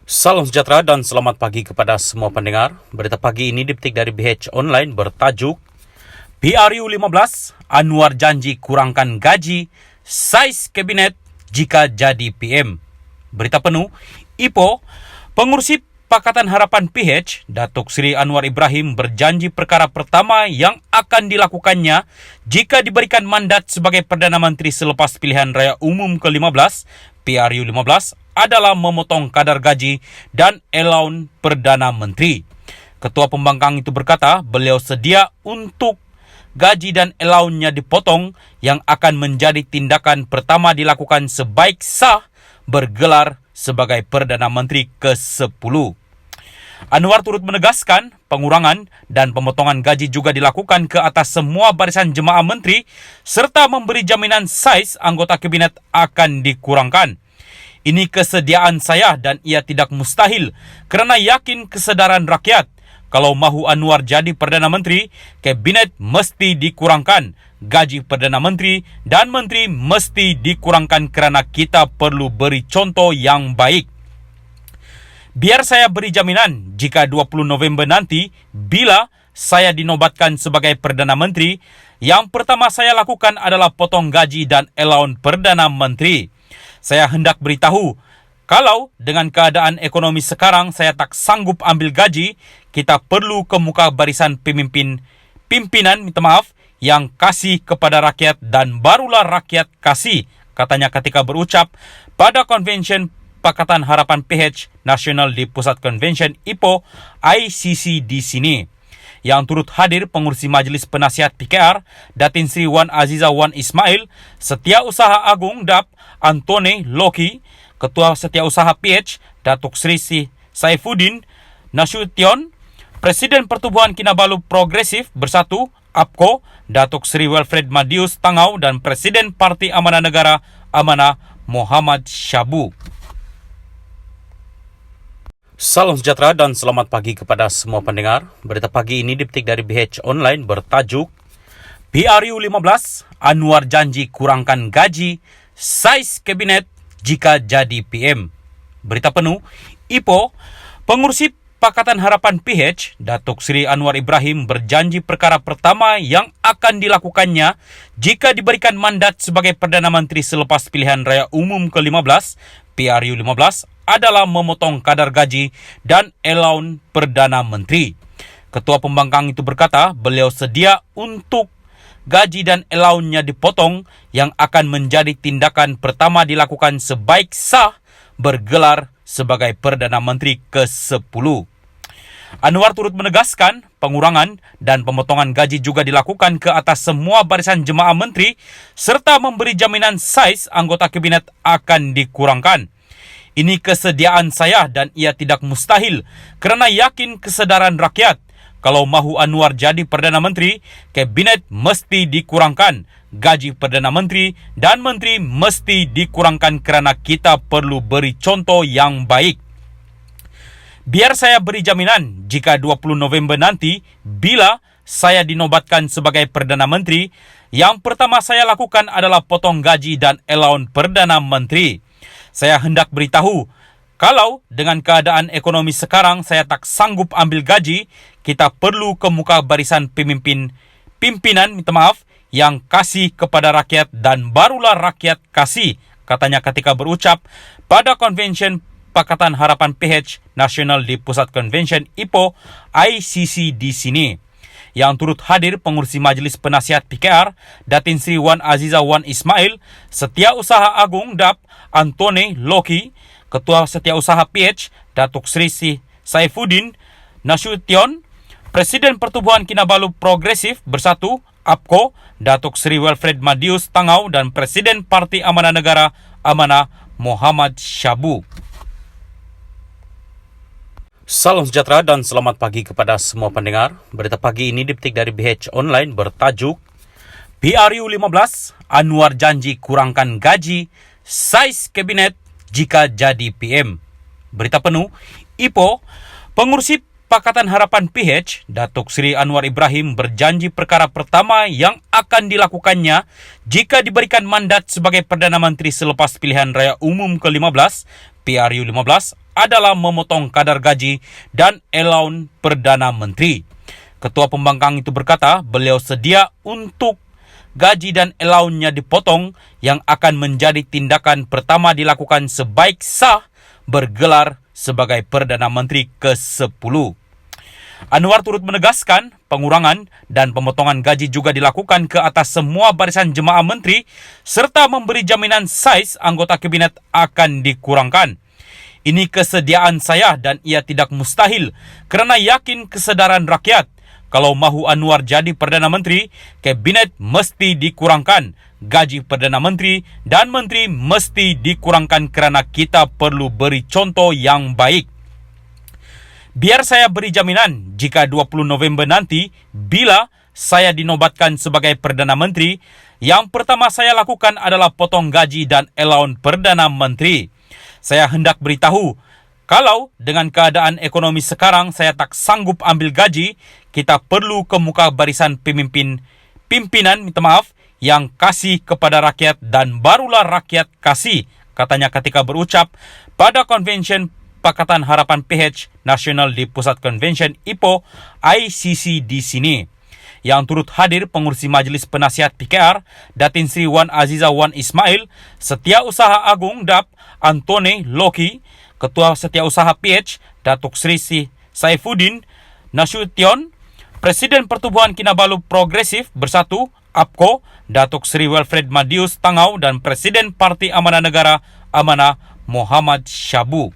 Salam sejahtera dan selamat pagi kepada semua pendengar. Berita pagi ini dipetik dari BH Online bertajuk PRU 15, Anwar janji kurangkan gaji, saiz kabinet jika jadi PM. Berita penuh, Ipoh, pengurusi Pakatan Harapan PH, Datuk Seri Anwar Ibrahim berjanji perkara pertama yang akan dilakukannya jika diberikan mandat sebagai Perdana Menteri selepas pilihan raya umum ke-15, PRU 15, adalah memotong kadar gaji dan allowance Perdana Menteri. Ketua Pembangkang itu berkata beliau sedia untuk gaji dan allowance-nya dipotong yang akan menjadi tindakan pertama dilakukan sebaik sah bergelar sebagai Perdana Menteri ke-10. Anwar turut menegaskan pengurangan dan pemotongan gaji juga dilakukan ke atas semua barisan jemaah menteri serta memberi jaminan saiz anggota kabinet akan dikurangkan. Ini kesediaan saya dan ia tidak mustahil kerana yakin kesedaran rakyat. Kalau mahu Anwar jadi Perdana Menteri, kabinet mesti dikurangkan. Gaji Perdana Menteri dan Menteri mesti dikurangkan kerana kita perlu beri contoh yang baik. Biar saya beri jaminan jika 20 November nanti, bila saya dinobatkan sebagai Perdana Menteri, yang pertama saya lakukan adalah potong gaji dan allowance Perdana Menteri. Saya hendak beritahu, kalau dengan keadaan ekonomi sekarang saya tak sanggup ambil gaji, kita perlu ke muka barisan pimpinan yang kasih kepada rakyat dan barulah rakyat kasih, katanya ketika berucap pada konvensyen Pakatan Harapan PH Nasional di Pusat Konvensyen Ipoh ICC di sini. Yang turut hadir pengurusi Majlis Penasihat PKR, Datin Sri Wan Aziza Wan Ismail, Setiausaha Agung DAP Antone Loki, Ketua Setiausaha PH Datuk Sri Saifuddin Nasution, Presiden Pertubuhan Kinabalu Progresif Bersatu APKO Datuk Sri Wilfred Madius Tangau dan Presiden Parti Amanah Negara Amanah Muhammad Shabu. Salam sejahtera dan selamat pagi kepada semua pendengar. Berita pagi ini dipetik dari BH Online bertajuk PRU 15, Anwar janji kurangkan gaji, saiz kabinet jika jadi PM. Berita penuh, Ipoh, pengurusi Pakatan Harapan PH, Datuk Seri Anwar Ibrahim berjanji perkara pertama yang akan dilakukannya jika diberikan mandat sebagai Perdana Menteri selepas pilihan raya umum ke-15, PRU 15, adalah memotong kadar gaji dan allowance Perdana Menteri. Ketua Pembangkang itu berkata beliau sedia untuk gaji dan allowance-nya dipotong yang akan menjadi tindakan pertama dilakukan sebaik sah bergelar sebagai Perdana Menteri ke-10. Anwar turut menegaskan pengurangan dan pemotongan gaji juga dilakukan ke atas semua barisan jemaah menteri serta memberi jaminan saiz anggota kabinet akan dikurangkan. Ini kesediaan saya dan ia tidak mustahil kerana yakin kesedaran rakyat. Kalau mahu Anwar jadi Perdana Menteri, kabinet mesti dikurangkan. Gaji Perdana Menteri dan Menteri mesti dikurangkan kerana kita perlu beri contoh yang baik. Biar saya beri jaminan jika 20 November nanti, bila saya dinobatkan sebagai Perdana Menteri, yang pertama saya lakukan adalah potong gaji dan allowance Perdana Menteri. Saya hendak beritahu, kalau dengan keadaan ekonomi sekarang saya tak sanggup ambil gaji, kita perlu ke muka barisan pimpinan yang kasih kepada rakyat dan barulah rakyat kasih, katanya ketika berucap pada konvensyen Pakatan Harapan PH Nasional di Pusat Konvensyen Ipoh ICC di sini. Yang turut hadir pengurusi Majlis Penasihat PKR, Datin Sri Wan Aziza Wan Ismail, Setiausaha Agung DAP Antone Loki, Ketua Setiausaha PH Datuk Sri Saifuddin Nasution, Presiden Pertubuhan Kinabalu Progresif Bersatu APKO Datuk Sri Wilfred Madius Tangau dan Presiden Parti Amanah Negara Amanah Muhammad Shabu. Salam sejahtera dan selamat pagi kepada semua pendengar. Berita pagi ini dipetik dari BH Online bertajuk PRU 15, Anwar janji kurangkan gaji, saiz kabinet jika jadi PM. Berita penuh, Ipoh, pengurusi Pakatan Harapan PH, Datuk Seri Anwar Ibrahim berjanji perkara pertama yang akan dilakukannya jika diberikan mandat sebagai Perdana Menteri selepas pilihan raya umum ke-15, PRU 15, adalah memotong kadar gaji dan allowance Perdana Menteri. Ketua pembangkang itu berkata beliau sedia untuk gaji dan allowance-nya dipotong yang akan menjadi tindakan pertama dilakukan sebaik sah bergelar sebagai Perdana Menteri ke-10. Anwar turut menegaskan pengurangan dan pemotongan gaji juga dilakukan ke atas semua barisan jemaah menteri serta memberi jaminan saiz anggota kabinet akan dikurangkan. Ini kesediaan saya dan ia tidak mustahil kerana yakin kesedaran rakyat. Kalau mahu Anwar jadi Perdana Menteri, kabinet mesti dikurangkan. Gaji Perdana Menteri dan Menteri mesti dikurangkan kerana kita perlu beri contoh yang baik. Biar saya beri jaminan jika 20 November nanti, bila saya dinobatkan sebagai Perdana Menteri, yang pertama saya lakukan adalah potong gaji dan allowance Perdana Menteri. Saya hendak beritahu, kalau dengan keadaan ekonomi sekarang saya tak sanggup ambil gaji, kita perlu ke muka barisan pimpinan yang kasih kepada rakyat dan barulah rakyat kasih, katanya ketika berucap pada konvensyen Pakatan Harapan PH Nasional di Pusat Konvensyen Ipoh ICC di sini. Yang turut hadir pengurusi Majlis Penasihat PKR, Datin Sri Wan Aziza Wan Ismail, Setiausaha Agung DAP Antone Loki, Ketua Setiausaha PH Datuk Sri Saifuddin Nasution, Presiden Pertubuhan Kinabalu Progresif Bersatu APKO Datuk Sri Wilfred Madius Tangau dan Presiden Parti Amanah Negara Amanah Muhammad Syabu.